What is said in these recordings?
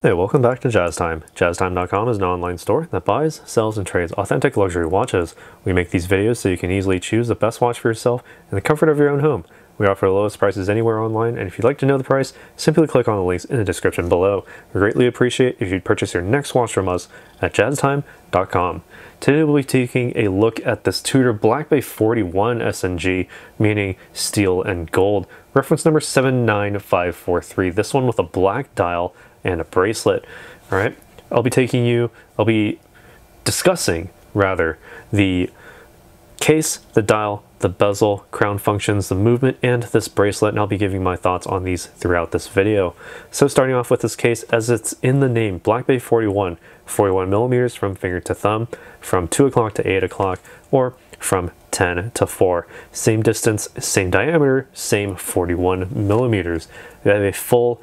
Hey, welcome back to Jazz Time. JazzTime.com is an online store that buys, sells, and trades authentic luxury watches. We make these videos so you can easily choose the best watch for yourself in the comfort of your own home. We offer the lowest prices anywhere online, and if you'd like to know the price, simply click on the links in the description below. We greatly appreciate if you'd purchase your next watch from us at JazzTime.com. Today we'll be taking a look at this Tudor Black Bay 41 SNG, meaning steel and gold, reference number 79543. This one with a black dial and a bracelet. All right, I'll be discussing the case, the dial, the bezel, crown functions, the movement, and this bracelet, and I'll be giving my thoughts on these throughout this video. So starting off with this case, as it's in the name, Black Bay 41 millimeters from finger to thumb, from 2 o'clock to 8 o'clock, or from 10 to 4. Same distance, same diameter, same 41 millimeters. We have a full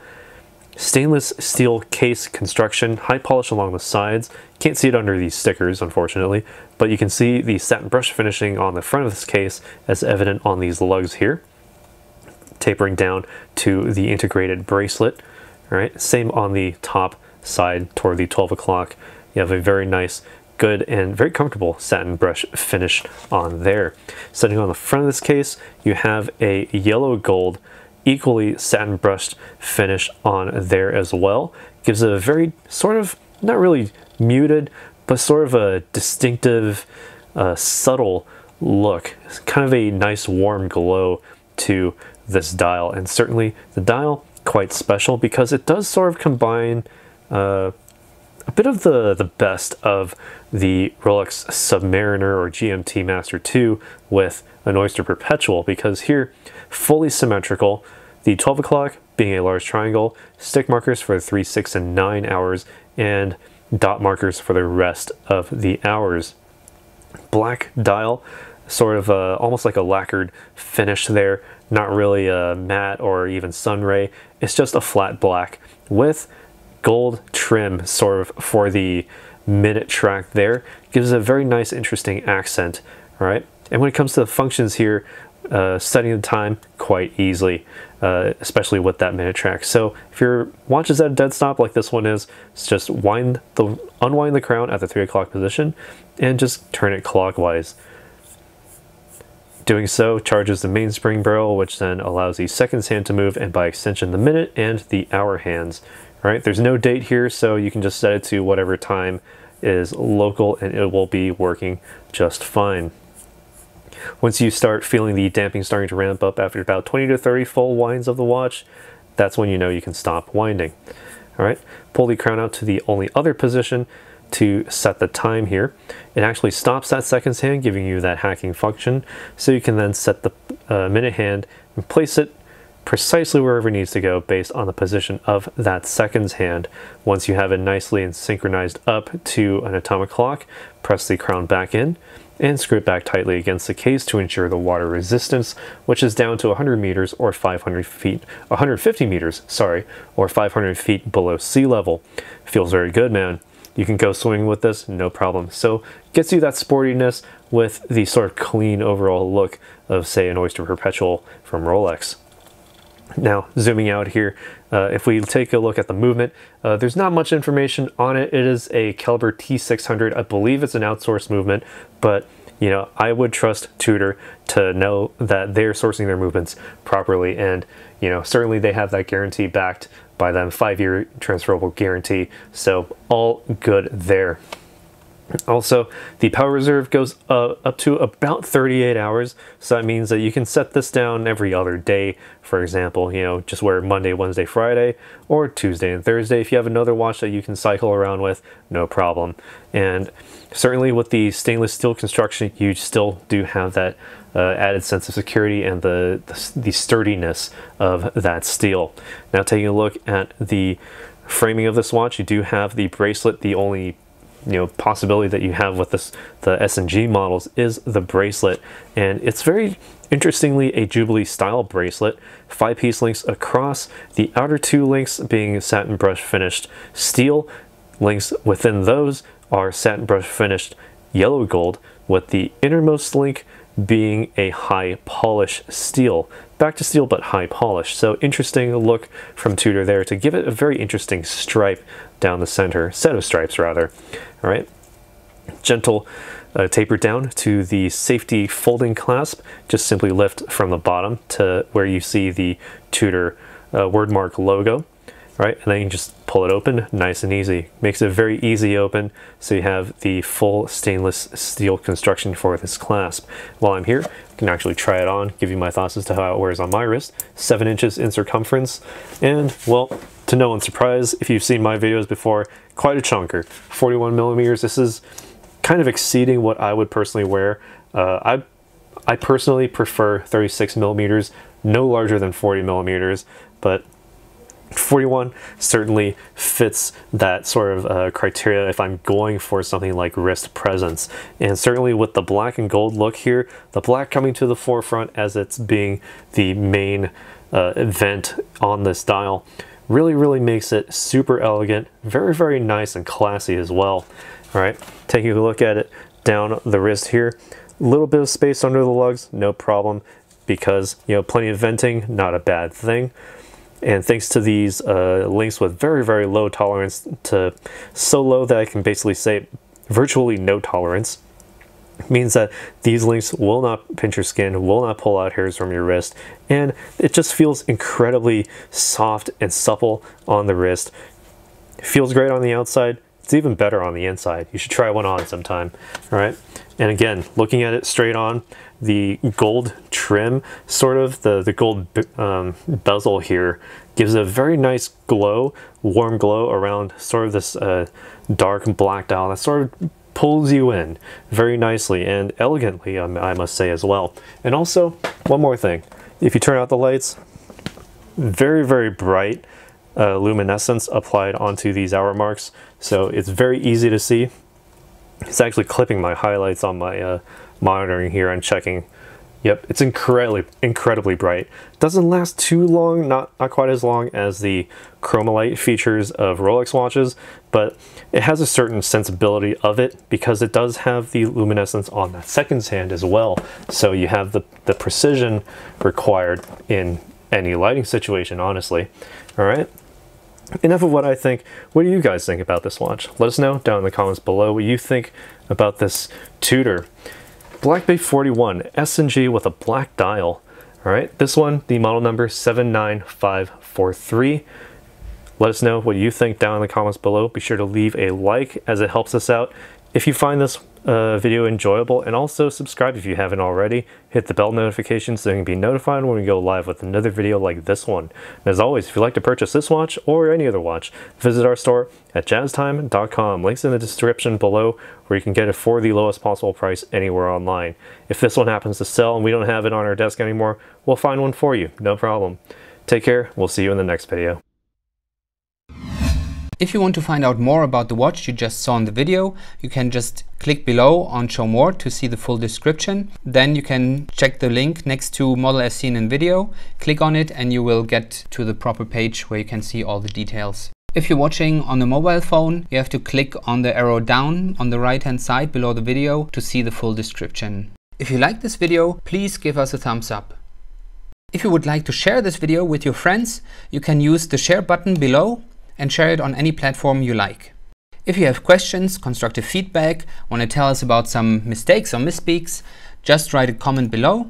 stainless steel case construction, high polish along the sides. Can't see it under these stickers, unfortunately, but you can see the satin brush finishing on the front of this case as evident on these lugs here, tapering down to the integrated bracelet. All right, same on the top side toward the 12 o'clock. You have a very nice, good, and very comfortable satin brush finish on there. Sitting on the front of this case, you have a yellow gold equally satin brushed finish on there as well. Gives it a very sort of, not really muted, but sort of a distinctive, subtle look. It's kind of a nice warm glow to this dial, and certainly the dial quite special because it does sort of combine a bit of the best of the Rolex Submariner or GMT Master 2 with an Oyster Perpetual, because here, fully symmetrical, the 12 o'clock being a large triangle, stick markers for the 3, 6, and 9 hours, and dot markers for the rest of the hours. Black dial, sort of almost like a lacquered finish there, not really a matte or even sunray. It's just a flat black with gold trim sort of for the minute track there. Gives a very nice, interesting accent, right? And when it comes to the functions here, setting the time quite easily, especially with that minute track. So if your watch is at a dead stop like this one is, it's just unwind the crown at the 3 o'clock position and just turn it clockwise. Doing so charges the mainspring barrel, which then allows the seconds hand to move, and by extension the minute and the hour hands. Right? There's no date here, so you can just set it to whatever time is local and it will be working just fine. Once you start feeling the damping starting to ramp up after about 20 to 30 full winds of the watch, that's when you know you can stop winding. All right, pull the crown out to the only other position to set the time here. It actually stops that seconds hand, giving you that hacking function, so you can then set the minute hand and place it precisely wherever it needs to go based on the position of that seconds hand. Once you have it nicely and synchronized up to an atomic clock, press the crown back in and screw it back tightly against the case to ensure the water resistance, which is down to 100 meters or 500 feet, 150 meters, sorry, or 500 feet below sea level. Feels very good, man. You can go swimming with this, no problem. So gets you that sportiness with the sort of clean overall look of, say, an Oyster Perpetual from Rolex. Now, zooming out here, if we take a look at the movement, there's not much information on it. It is a caliber T600. I believe it's an outsourced movement, but you know, I would trust Tudor to know that they're sourcing their movements properly, and you know, certainly they have that guarantee backed by them, 5-year transferable guarantee, so all good there. Also, the power reserve goes up to about 38 hours, so that means that you can set this down every other day. For example, you know, just wear Monday, Wednesday, Friday, or Tuesday and Thursday. If you have another watch that you can cycle around with, no problem. And certainly with the stainless steel construction, you still do have that added sense of security and the sturdiness of that steel. Now, taking a look at the framing of this watch, you do have the bracelet. The only possibility that you have with the SNG models is the bracelet, and it's very interestingly a Jubilee style bracelet. 5-piece links across, the outer 2 links being satin brush finished steel. Links within those are satin brush finished yellow gold, with the innermost link being a high polish steel. Back to steel, but high polish. So interesting look from Tudor there to give it a very interesting stripe down the center, set of stripes rather. All right, gentle taper down to the safety folding clasp. Just simply lift from the bottom to where you see the Tudor wordmark logo. Right, and then you can just pull it open nice and easy. Makes it very easy open, so you have the full stainless steel construction for this clasp. While I'm here, I can actually try it on, give you my thoughts as to how it wears on my wrist. 7 inches in circumference, and well, to no one's surprise, if you've seen my videos before, quite a chunker. 41 millimeters, this is kind of exceeding what I would personally wear. I personally prefer 36 millimeters, no larger than 40 millimeters, but 41 certainly fits that sort of criteria if I'm going for something like wrist presence. And certainly with the black and gold look here, the black coming to the forefront as it's being the main event on this dial, really makes it super elegant, very nice and classy as well. All right, taking a look at it down the wrist here, a little bit of space under the lugs, no problem, because you know, plenty of venting, not a bad thing. And thanks to these links with very low tolerance to so low that I can basically say virtually no tolerance, means that these links will not pinch your skin, will not pull out hairs from your wrist, and it just feels incredibly soft and supple on the wrist. It feels great on the outside. It's even better on the inside. You should try one on sometime. All right. And again, looking at it straight on, the gold trim, sort of the gold bezel here, gives a very nice glow, warm glow around sort of this dark black dial that sort of pulls you in very nicely and elegantly, I must say as well. And also, one more thing, if you turn out the lights, very bright luminescence applied onto these hour marks, so it's very easy to see. It's actually clipping my highlights on my monitoring here and checking. Yep, it's incredibly bright. Doesn't last too long, not quite as long as the chromolite features of Rolex watches, but it has a certain sensibility of it because it does have the luminescence on that seconds hand as well. So you have the precision required in any lighting situation, honestly. All right. Enough of what I think. What do you guys think about this watch? Let us know down in the comments below what you think about this Tudor Black Bay 41 S&G with a black dial. All right, this one, the model number 79543. Let us know what you think down in the comments below. Be sure to leave a like as it helps us out. If you find this video enjoyable, and also subscribe if you haven't already. Hit the bell notification so you can be notified when we go live with another video like this one. And as always, if you'd like to purchase this watch or any other watch, visit our store at jazztime.com. Links in the description below where you can get it for the lowest possible price anywhere online. If this one happens to sell and we don't have it on our desk anymore, we'll find one for you, no problem. Take care, we'll see you in the next video. If you want to find out more about the watch you just saw in the video, you can just click below on Show More to see the full description. Then you can check the link next to Model as seen in video, click on it and you will get to the proper page where you can see all the details. If you're watching on a mobile phone, you have to click on the arrow down on the right hand side below the video to see the full description. If you like this video, please give us a thumbs up. If you would like to share this video with your friends, you can use the share button below and share it on any platform you like. If you have questions, constructive feedback, want to tell us about some mistakes or misspeaks, just write a comment below.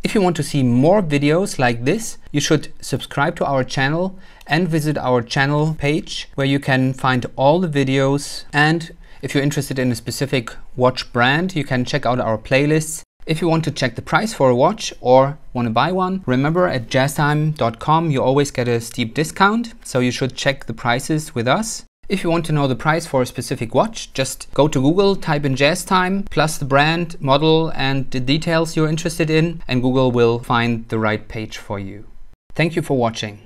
If you want to see more videos like this, you should subscribe to our channel and visit our channel page where you can find all the videos. And if you're interested in a specific watch brand, you can check out our playlists. If you want to check the price for a watch or want to buy one, remember at jazztime.com you always get a steep discount, so you should check the prices with us. If you want to know the price for a specific watch, just go to Google, type in JazzTime, plus the brand, model and the details you're interested in, and Google will find the right page for you. Thank you for watching.